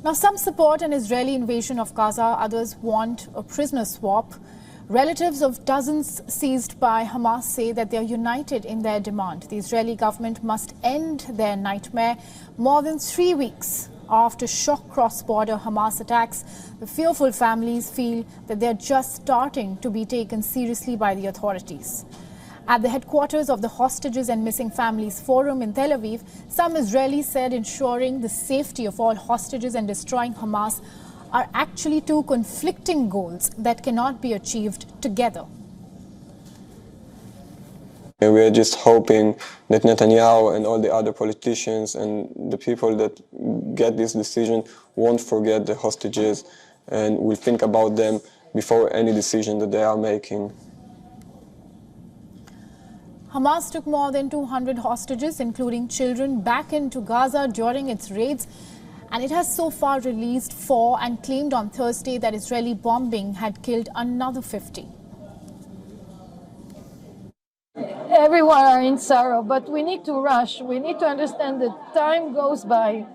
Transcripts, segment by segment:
Now, some support an Israeli invasion of Gaza, others want a prisoner swap. Relatives of dozens seized by Hamas say that they are united in their demand. The Israeli government must end their nightmare. More than 3 weeks after shock cross-border Hamas attacks, the fearful families feel that they are just starting to be taken seriously by the authorities. At the headquarters of the Hostages and Missing Families Forum in Tel Aviv, some Israelis said ensuring the safety of all hostages and destroying Hamas are actually two conflicting goals that cannot be achieved together. We are just hoping that Netanyahu and all the other politicians and the people that get this decision won't forget the hostages and will think about them before any decision that they are making. Hamas took more than 200 hostages, including children, back into Gaza during its raids, and it has so far released 4 and claimed on Thursday that Israeli bombing had killed another 50. Everyone are in sorrow, but we need to rush. We need to understand that time goes by.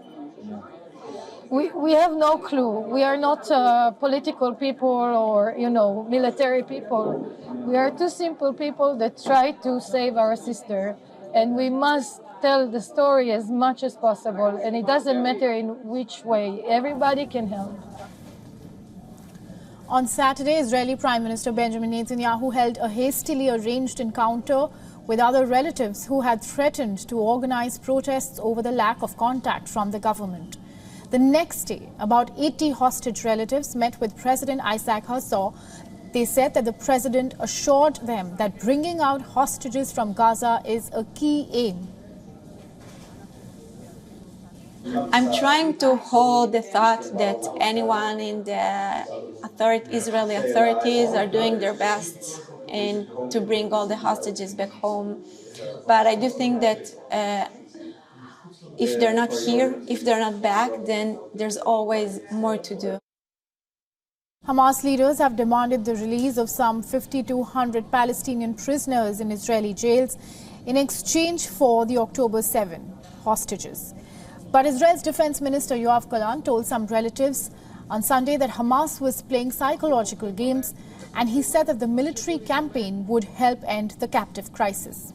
We have no clue. We are not political people or, military people. We are two simple people that try to save our sister, and we must tell the story as much as possible, and it doesn't matter in which way. Everybody can help. On Saturday, Israeli Prime Minister Benjamin Netanyahu held a hastily arranged encounter with other relatives who had threatened to organize protests over the lack of contact from the government. The next day, about 80 hostage relatives met with President Isaac Herzog. They said that the president assured them that bringing out hostages from Gaza is a key aim. I'm trying to hold the thought that anyone in the Israeli authorities are doing their best to bring all the hostages back home. But I do think that if they're not here, if they're not back, then there's always more to do. Hamas leaders have demanded the release of some 5,200 Palestinian prisoners in Israeli jails in exchange for the October 7 hostages. But Israel's Defense Minister Yoav Gallant told some relatives on Sunday that Hamas was playing psychological games, and he said that the military campaign would help end the captive crisis.